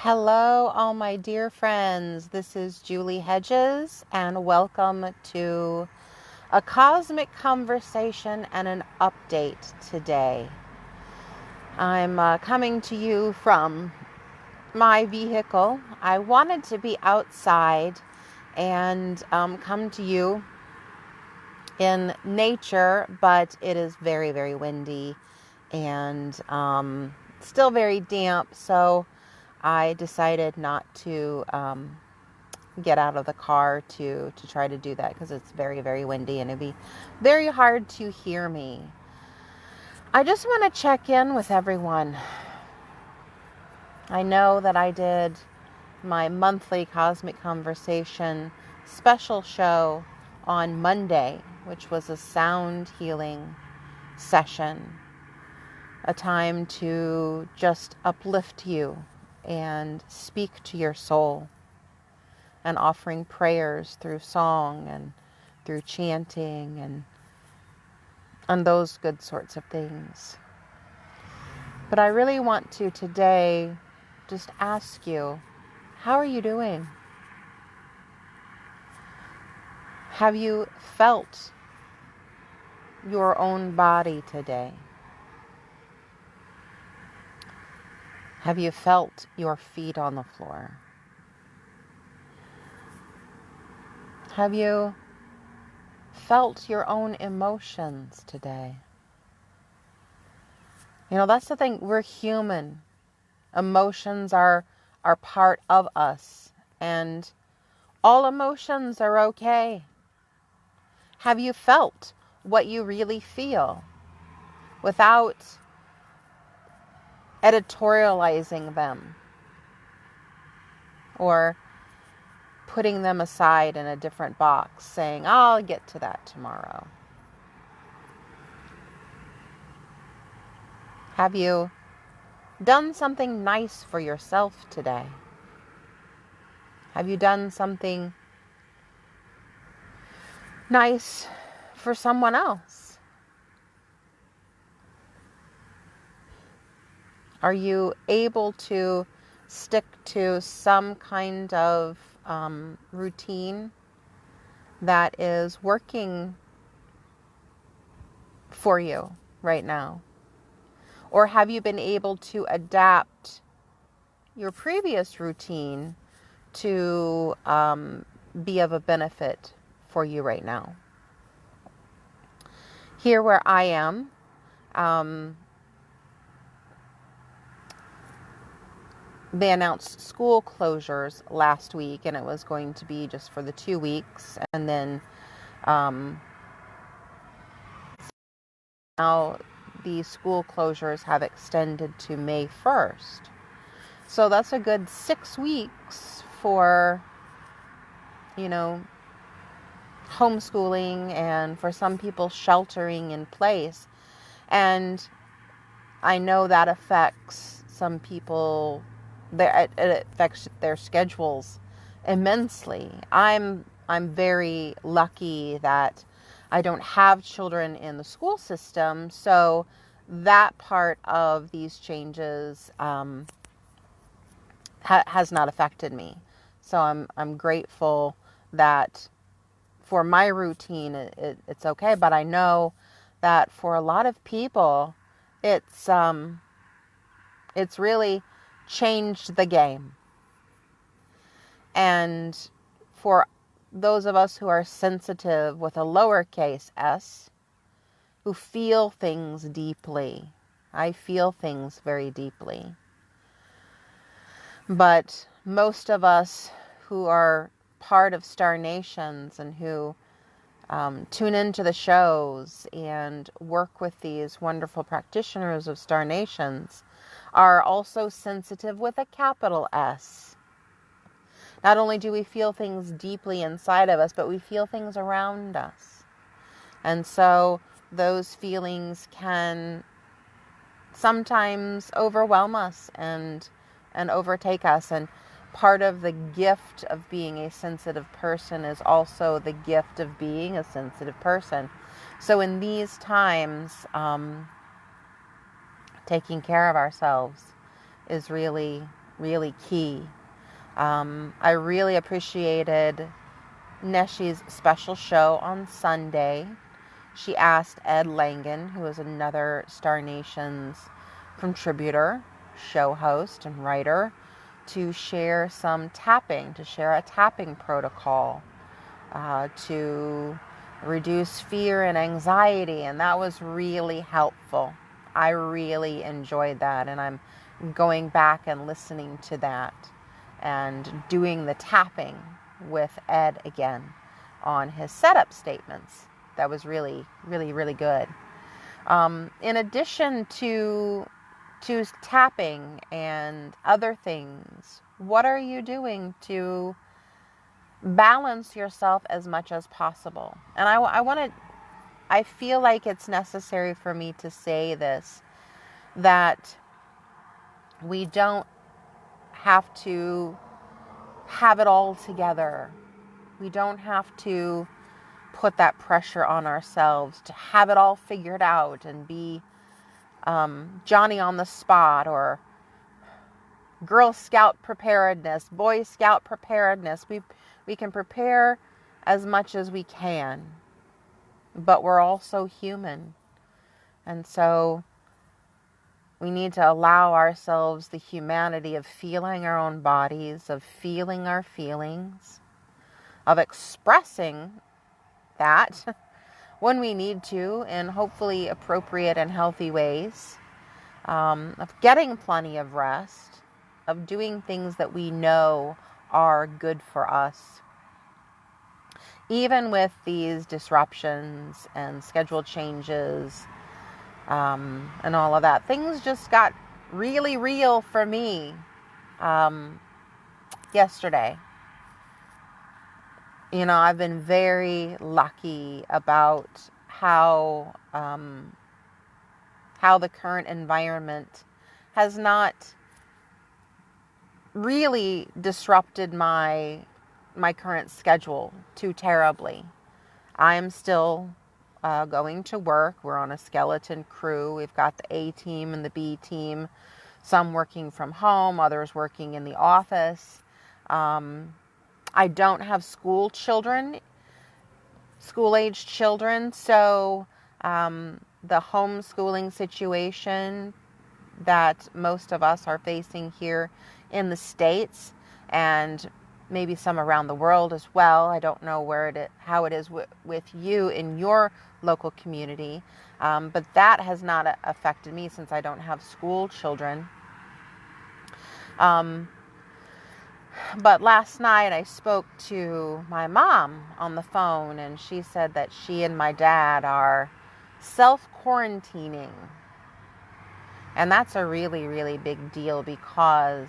Hello, all my dear friends. This is Julie Hedges, and welcome to a cosmic conversation and an update today. I'm coming to you from my vehicle. I wanted to be outside and come to you in nature, but it is very, very windy and still very damp, so I decided not to get out of the car to try to do that because it's very, very windy and it'd be very hard to hear me. I just want to check in with everyone. I know that I did my monthly Cosmic Conversation special show on Monday, which was a sound healing session, a time to just uplift you and speak to your soul, and offering prayers through song and through chanting and those good sorts of things. But I really want to today just ask you, how are you doing? Have you felt your own body today? Have you felt your feet on the floor? Have you felt your own emotions today? You know, that's the thing. We're human. Emotions are part of us, and all emotions are okay. Have you felt what you really feel without editorializing them or putting them aside in a different box, saying, I'll get to that tomorrow? Have you done something nice for yourself today? Have you done something nice for someone else? Are you able to stick to some kind of routine that is working for you right now? Or have you been able to adapt your previous routine to be of a benefit for you right now? Here where I am, they announced school closures last week, and it was going to be just for the 2 weeks. And then now the school closures have extended to May 1st. So that's a good 6 weeks for, homeschooling and for some people sheltering in place. And I know that affects some people, it affects their schedules immensely. I'm very lucky that I don't have children in the school system, so that part of these changes has not affected me. So I'm grateful that for my routine it's okay, but I know that for a lot of people it's really changed the game. And for those of us who are sensitive with a lowercase s, who feel things deeply, I feel things very deeply. But most of us who are part of Star Nations and who tune into the shows and work with these wonderful practitioners of Star Nations are also sensitive with a capital S. Not only do we feel things deeply inside of us, but we feel things around us. And so those feelings can sometimes overwhelm us and overtake us. And part of the gift of being a sensitive person is also the gift of being a sensitive person. So in these times, taking care of ourselves is really really key. I really appreciated Neshi's special show on Sunday. She asked Ed Langen, who is another Star Nations contributor, show host, and writer, to share a tapping protocol to reduce fear and anxiety, and that was really helpful. I really enjoyed that, and I'm going back and listening to that and doing the tapping with Ed again on his setup statements. That was really, really, really good. In addition to tapping and other things, what are you doing to balance yourself as much as possible? And I feel like it's necessary for me to say this, that we don't have to have it all together. We don't have to put that pressure on ourselves to have it all figured out and be Johnny on the spot, or Girl Scout preparedness, Boy Scout preparedness. We can prepare as much as we can, but we're also human. And so we need to allow ourselves the humanity of feeling our own bodies, of feeling our feelings, of expressing that when we need to in hopefully appropriate and healthy ways, of getting plenty of rest, of doing things that we know are good for us. Even with these disruptions and schedule changes and all of that, things just got really real for me yesterday. You know, I've been very lucky about how the current environment has not really disrupted my current schedule too terribly. I'm still going to work. We're on a skeleton crew. We've got the A team and the B team, some working from home, others working in the office. I don't have school-aged children, so the homeschooling situation that most of us are facing here in the States, and maybe some around the world as well. I don't know how it is with you in your local community, but that has not affected me since I don't have school children. But last night I spoke to my mom on the phone, and she said that she and my dad are self-quarantining. And that's a really, really big deal, because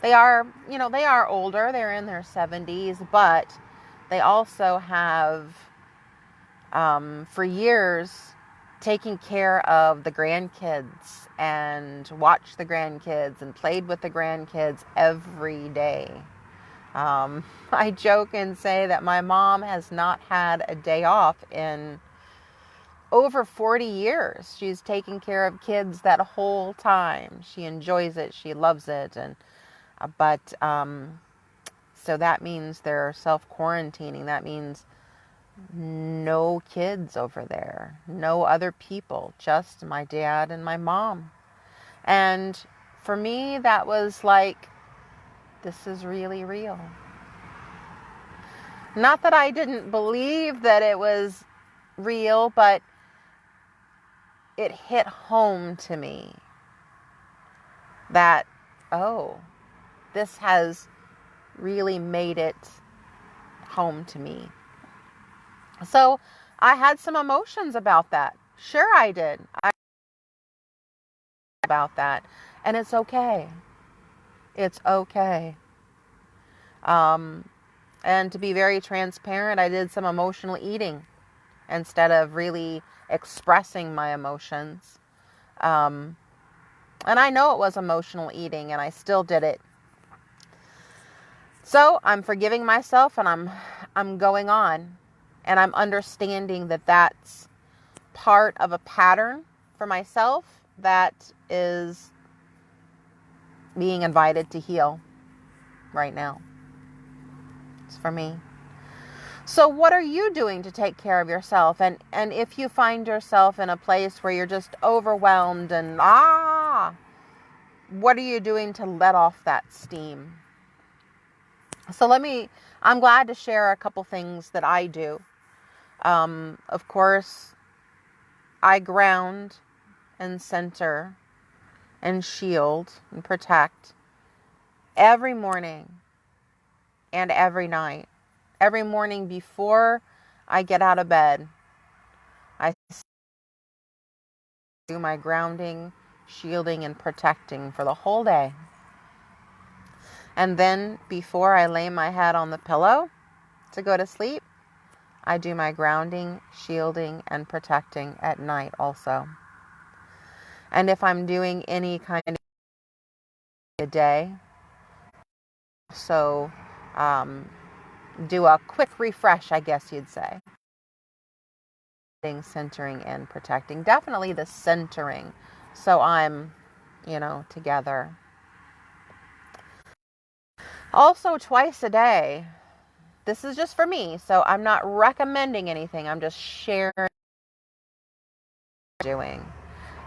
they are older, they're in their 70s, but they also have, for years, taken care of the grandkids and watched the grandkids and played with the grandkids every day. I joke and say that my mom has not had a day off in over 40 years. She's taking care of kids that whole time. She enjoys it. She loves it. So that means they're self-quarantining. That means no kids over there, no other people, just my dad and my mom. And for me, that was like, this is really real. Not that I didn't believe that it was real, but it hit home to me that, oh, this has really made it home to me. So I had some emotions about that. Sure, I did. About that. And it's okay. It's okay. And to be very transparent, I did some emotional eating instead of really expressing my emotions. And I know it was emotional eating, and I still did it. So I'm forgiving myself, and I'm going on, and I'm understanding that that's part of a pattern for myself that is being invited to heal right now. It's for me. So what are you doing to take care of yourself? And if you find yourself in a place where you're just overwhelmed and what are you doing to let off that steam? So I'm glad to share a couple things that I do. Of course, I ground and center and shield and protect every morning and every night. Every morning before I get out of bed, I do my grounding, shielding, and protecting for the whole day. And then before I lay my head on the pillow to go to sleep, I do my grounding, shielding, and protecting at night also. And if I'm doing any kind of a day, so do a quick refresh, I guess you'd say. Centering and protecting. Definitely the centering. So I'm, together. Also twice a day. This is just for me, so I'm not recommending anything. I'm just sharing what I'm doing.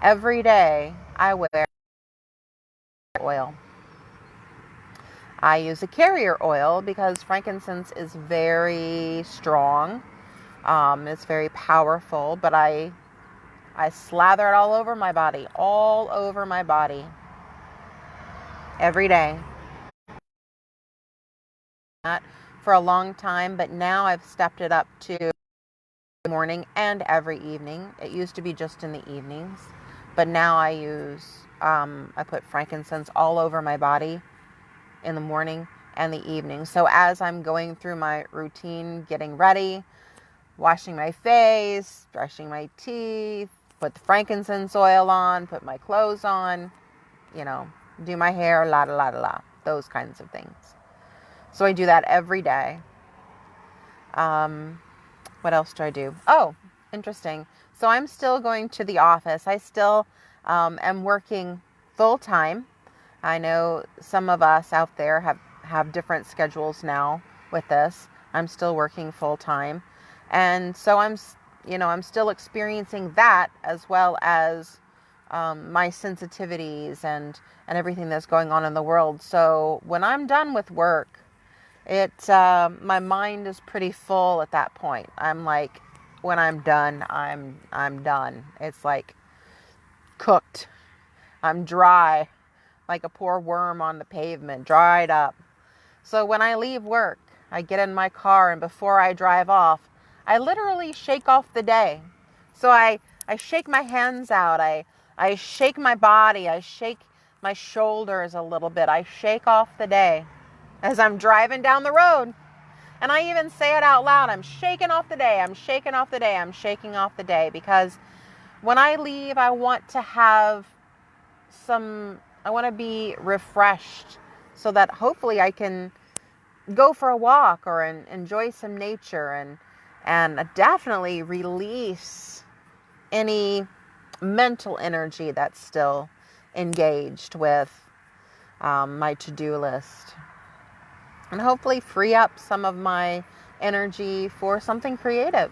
Every day I wear oil. I use a carrier oil because frankincense is very strong. It's very powerful, but I slather it all over my body, every day. For a long time, but now I've stepped it up to morning and every evening. It used to be just in the evenings, but now I put frankincense all over my body in the morning and the evening. So as I'm going through my routine, getting ready, washing my face, brushing my teeth, put the frankincense oil on, put my clothes on, do my hair, those kinds of things. So I do that every day. What else do I do? Oh, interesting. So I'm still going to the office. I still am working full time. I know some of us out there have different schedules now with this. I'm still working full time. And so I'm still experiencing that as well as my sensitivities and everything that's going on in the world. So when I'm done with work, my mind is pretty full at that point. I'm like, when I'm done, I'm done. It's like cooked. I'm dry, like a poor worm on the pavement, dried up. So when I leave work, I get in my car, and before I drive off, I literally shake off the day. So I shake my hands out. I shake my body. I shake my shoulders a little bit. I shake off the day as I'm driving down the road. And I even say it out loud. I'm shaking off the day. I'm shaking off the day. I'm shaking off the day. Because when I leave, I want to be refreshed so that hopefully I can go for a walk or enjoy some nature and definitely release any mental energy that's still engaged with my to-do list. And hopefully free up some of my energy for something creative,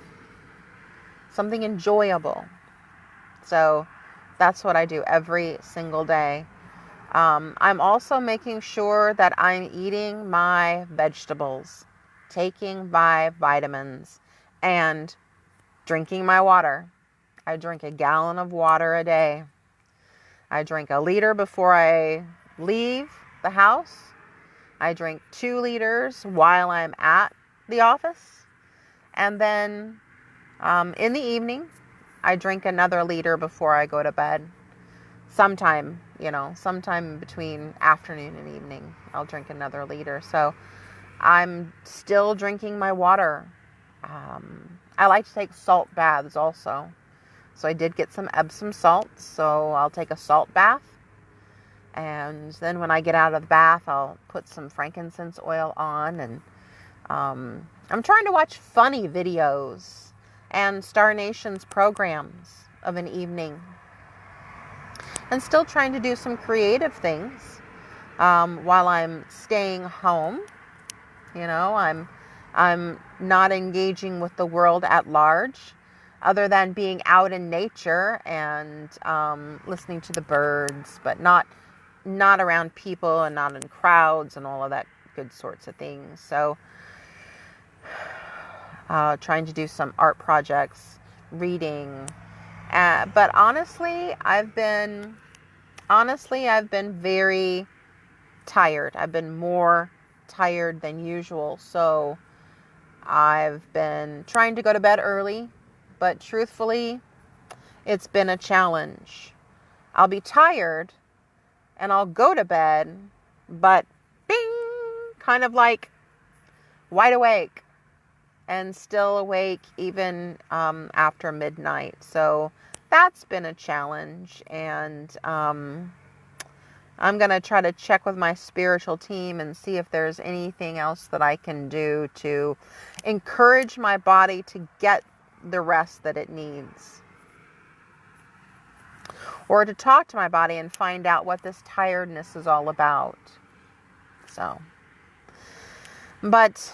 something enjoyable. So that's what I do every single day. I'm also making sure that I'm eating my vegetables, taking my vitamins, and drinking my water. I drink a gallon of water a day. I drink a liter before I leave the house. I drink 2 liters while I'm at the office. And then in the evening, I drink another liter before I go to bed. Sometime between afternoon and evening, I'll drink another liter. So I'm still drinking my water. I like to take salt baths also. So I did get some Epsom salts, so I'll take a salt bath. And then when I get out of the bath, I'll put some frankincense oil on. And I'm trying to watch funny videos and Star Nation's programs of an evening. And still trying to do some creative things. while I'm staying home. I'm not engaging with the world at large, other than being out in nature and listening to the birds, but not around people and not in crowds and all of that good sorts of things. So trying to do some art projects, reading. But honestly, I've been very tired. I've been more tired than usual. So I've been trying to go to bed early, but truthfully, it's been a challenge. I'll be tired and I'll go to bed, but bing, kind of like wide awake and still awake even after midnight. So that's been a challenge, and I'm going to try to check with my spiritual team and see if there's anything else that I can do to encourage my body to get the rest that it needs. Or to talk to my body and find out what this tiredness is all about. But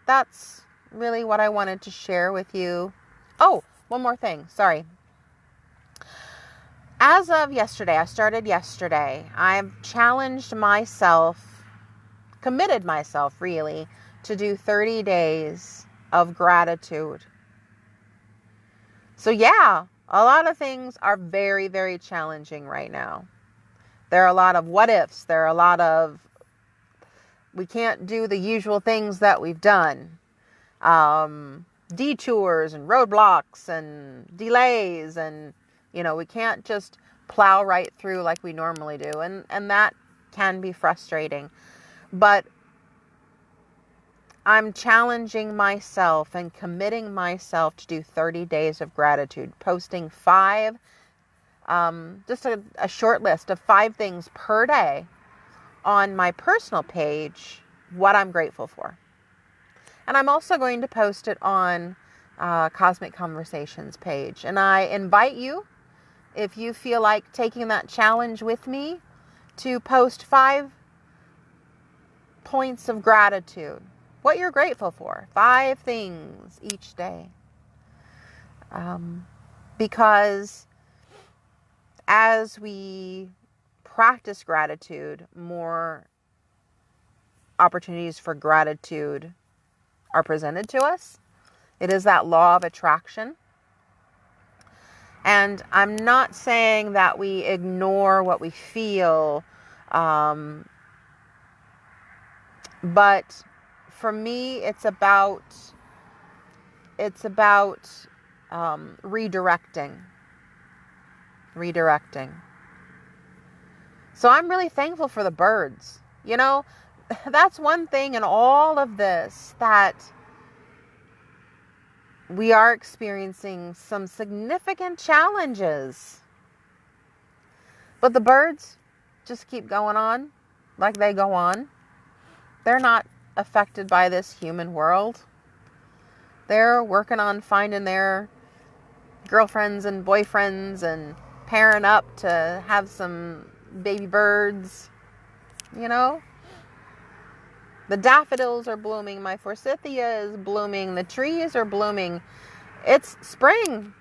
that's really what I wanted to share with you. Oh, one more thing. Sorry. As of yesterday, I started yesterday, I've challenged myself, committed myself really, to do 30 days of gratitude. So yeah, a lot of things are very, very challenging right now. There are a lot of what ifs. There are a lot of, we can't do the usual things that we've done. Detours and roadblocks and delays, and we can't just plow right through like we normally do, and that can be frustrating. But I'm challenging myself and committing myself to do 30 days of gratitude, posting 5, just a short list of 5 things per day on my personal page, what I'm grateful for. And I'm also going to post it on Cosmic Conversations page. And I invite you, if you feel like taking that challenge with me, to post 5 points of gratitude. What you're grateful for. 5 things each day. Because as we practice gratitude, more opportunities for gratitude are presented to us. It is that law of attraction. And I'm not saying that we ignore what we feel, but for me, it's about redirecting. So I'm really thankful for the birds. That's one thing in all of this, that we are experiencing some significant challenges. But the birds just keep going on like they go on. They're not affected by this human world. They're working on finding their girlfriends and boyfriends and pairing up to have some baby birds. The daffodils are blooming. My forsythia is blooming. The trees are blooming. It's spring.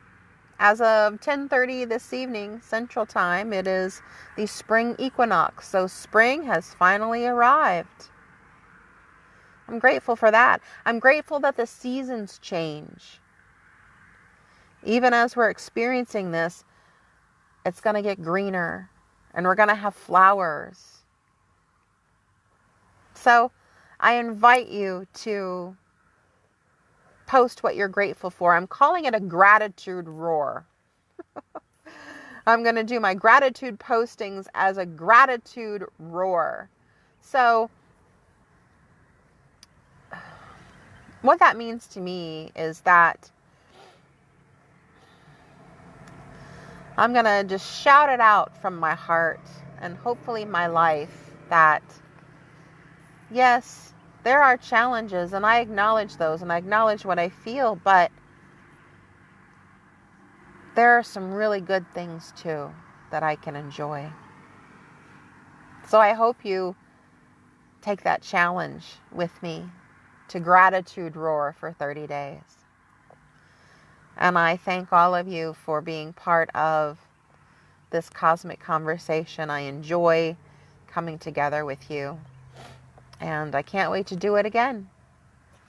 As of 10:30 this evening, Central Time, it is the spring equinox. So spring has finally arrived. I'm grateful for that. I'm grateful that the seasons change. Even as we're experiencing this, it's going to get greener and we're going to have flowers. So I invite you to post what you're grateful for. I'm calling it a gratitude roar. I'm going to do my gratitude postings as a gratitude roar. So what that means to me is that I'm going to just shout it out from my heart and hopefully my life that, yes, there are challenges, and I acknowledge those, and I acknowledge what I feel, but there are some really good things too that I can enjoy. So I hope you take that challenge with me to gratitude roar for 30 days. And I thank all of you for being part of this cosmic conversation. I enjoy coming together with you. And I can't wait to do it again.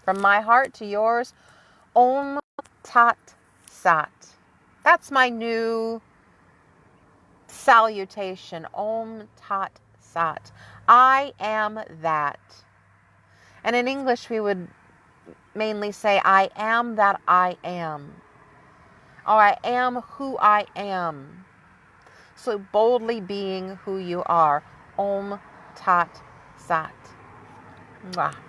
From my heart to yours, Om Tat Sat. That's my new salutation. Om Tat Sat. I am that. And in English, we would mainly say, I am that I am. Or I am who I am. So boldly being who you are. Om Tat Sat. Mwah.